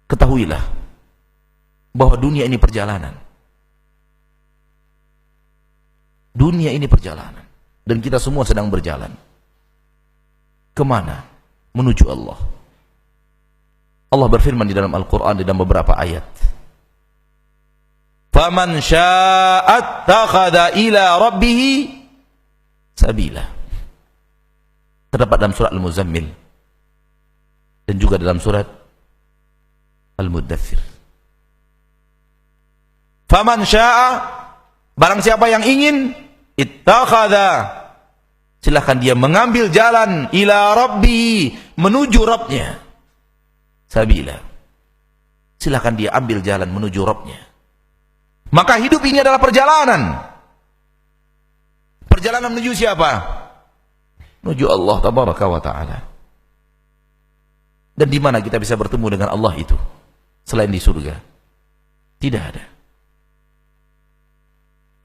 ketahuilah bahwa dunia ini perjalanan. Dunia ini perjalanan. Dan kita semua sedang berjalan. Kemana? Menuju Allah. Allah berfirman di dalam Al-Quran, di dalam beberapa ayat. Faman sya'at takhadha ila rabbihi sabila. Terdapat dalam surat Al-Muzammil. Dan juga dalam surat Al-Muddathir. Faman sya'a, barang siapa yang ingin, ittakhadha, silahkan dia mengambil jalan ila rabbi, menuju Rabbnya, sabila, silahkan dia ambil jalan menuju Rabbnya. Maka hidup ini adalah perjalanan. Perjalanan menuju siapa? Menuju Allah tabaraka wa ta'ala. Dan di mana kita bisa bertemu dengan Allah itu selain di surga? Tidak ada.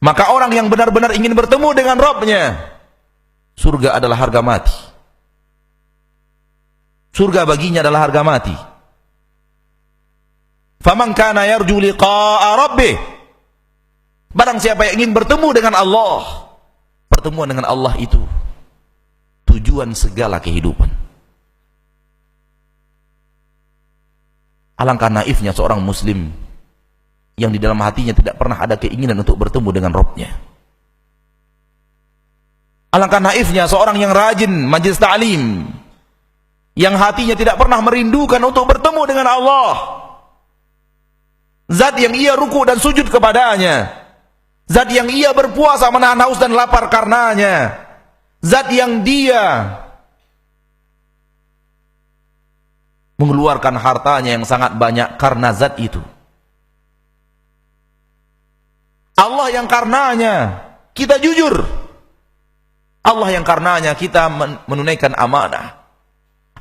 Maka orang yang benar-benar ingin bertemu dengan Rabbnya, surga adalah harga mati. Surga baginya adalah harga mati. Faman kana yarju liqa'a rabbih, barang siapa yang ingin bertemu dengan Allah, pertemuan dengan Allah itu tujuan segala kehidupan. Alangkah naifnya seorang muslim yang di dalam hatinya tidak pernah ada keinginan untuk bertemu dengan Rabbnya. Alangkah naifnya seorang yang rajin majelis ta'lim, yang hatinya tidak pernah merindukan untuk bertemu dengan Allah, zat yang ia ruku dan sujud kepadanya, zat yang ia berpuasa menahan haus dan lapar karenanya, zat yang dia mengeluarkan hartanya yang sangat banyak karena zat itu. Allah yang karenanya kita jujur. Allah yang karenanya kita menunaikan amanah.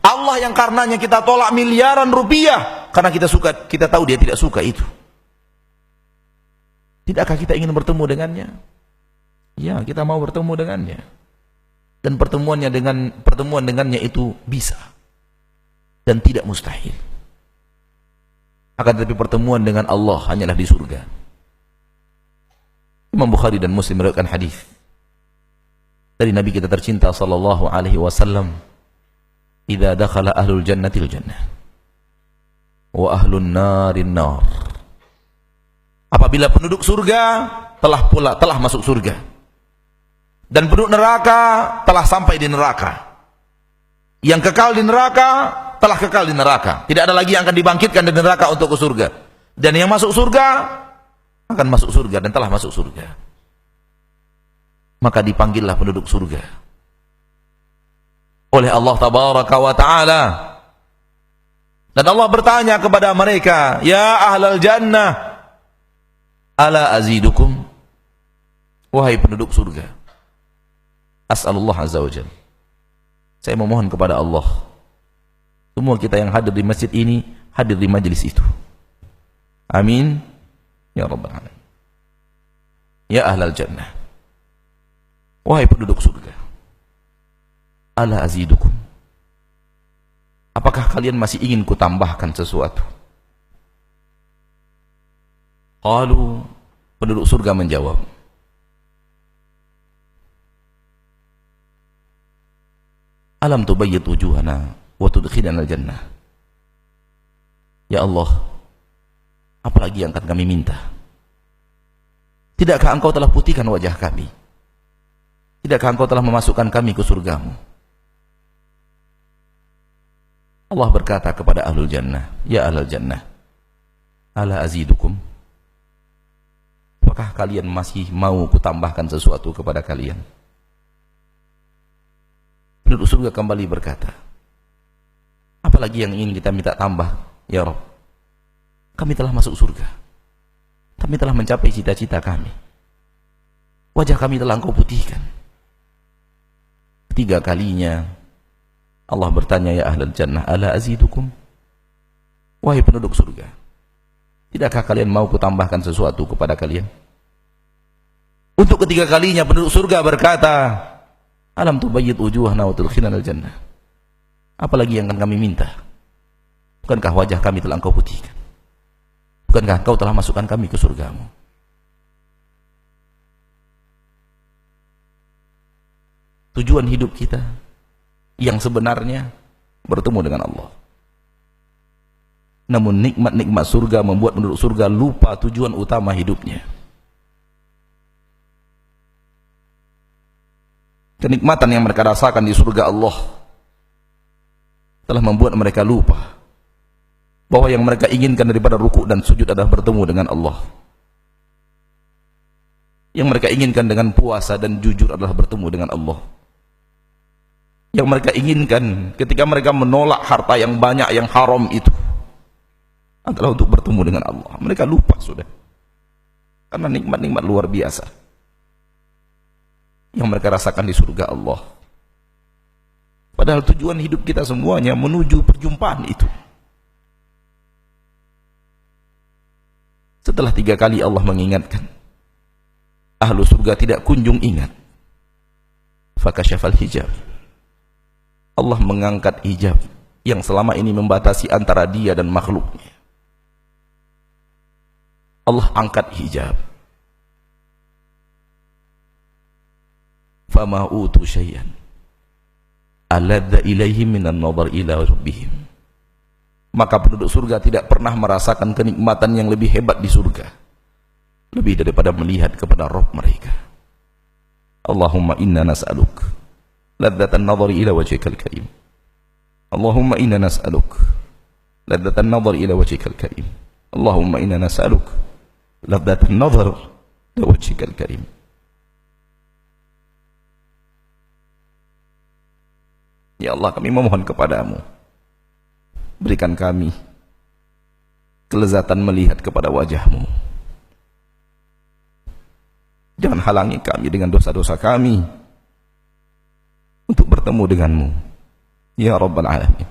Allah yang karenanya kita tolak miliaran rupiah karena kita tahu dia tidak suka itu. Tidakkah kita ingin bertemu dengannya? Ya, kita mau bertemu dengannya. Dan pertemuan dengannya itu bisa dan tidak mustahil. Akan tetapi pertemuan dengan Allah hanyalah di surga. Imam Bukhari dan Muslim meriwayatkan hadis dari Nabi kita tercinta sallallahu alaihi wasallam, "Idza dakhala ahlul jannatil jannah wa ahlun narin nar." Apabila penduduk surga telah masuk surga dan penduduk neraka telah sampai di neraka, yang kekal di neraka telah kekal di neraka. Tidak ada lagi yang akan dibangkitkan dari neraka untuk ke surga. Dan yang masuk surga akan masuk surga dan telah masuk surga. Maka dipanggillah penduduk surga oleh Allah tabaraka wa ta'ala. Dan Allah bertanya kepada mereka, "Ya ahlal jannah, ala azidukum?" Wahai penduduk surga, as'alullah azza wa jalla, saya memohon kepada Allah, semua kita yang hadir di masjid ini, hadir di majlis itu. Amin ya rabbal alamin. Ya ahlal jannah, wahai penduduk surga, ala azidukum, apakah kalian masih ingin kutambahkan sesuatu? Qalu, penduduk surga menjawab, alam tubayyid wujuhana wa tudkhilana al-jannah. Ya Allah, apalagi yang akan kami minta? Tidakkah engkau telah putihkan wajah kami? Tidakkah engkau telah memasukkan kami ke surgamu? Allah berkata kepada ahlul jannah, ya ahlul jannah, ala azidukum, apakah kalian masih mau kutambahkan sesuatu kepada kalian? Penduduk surga kembali berkata, apalagi yang ingin kita minta tambah, ya Rabb? Kami telah masuk surga, kami telah mencapai cita-cita kami, wajah kami telah engkau putihkan. Ketiga kalinya Allah bertanya, ya ahlal jannah, ala azidukum, wahai penduduk surga, tidakkah kalian mau kutambahkan sesuatu kepada kalian? Untuk ketiga kalinya penduduk surga berkata, alam tubayyid wujuhana wa tudkhilana al-jannah, apalagi yang akan kami minta? Bukankah wajah kami telah engkau putihkan? Bukankah engkau telah masukkan kami ke surgamu? Tujuan hidup kita yang sebenarnya bertemu dengan Allah. Namun nikmat-nikmat surga membuat penduduk surga lupa tujuan utama hidupnya. Kenikmatan yang mereka rasakan di surga Allah telah membuat mereka lupa bahwa yang mereka inginkan daripada rukuk dan sujud adalah bertemu dengan Allah. Yang mereka inginkan dengan puasa dan jujur adalah bertemu dengan Allah. Yang mereka inginkan ketika mereka menolak harta yang banyak yang haram itu adalah untuk bertemu dengan Allah. Mereka lupa sudah, karena nikmat-nikmat luar biasa yang mereka rasakan di surga Allah. Padahal tujuan hidup kita semuanya menuju perjumpaan itu. Setelah 3 kali Allah mengingatkan, ahlu surga tidak kunjung ingat. Fakashafal hijab, Allah mengangkat hijab yang selama ini membatasi antara dia dan makhluknya. Allah angkat hijab. Fama utu syai'an aladza ilaihim minan nadhar ila rabbihim. Maka penduduk surga tidak pernah merasakan kenikmatan yang lebih hebat di surga, lebih daripada melihat kepada Rabb mereka. Allahumma inna nas'aluk ladzatan nadhari ila wajhikal karim. Allahumma inna nas'aluk ladzatan nadhari ila wajhikal karim. Allahumma inna nas'aluk ladzatan nadhar ila wajhikal karim. Ya Allah, kami memohon kepadamu, berikan kami kelezatan melihat kepada wajahmu. Jangan halangi kami dengan dosa-dosa kami untuk bertemu denganmu, ya Rabbal Alamin.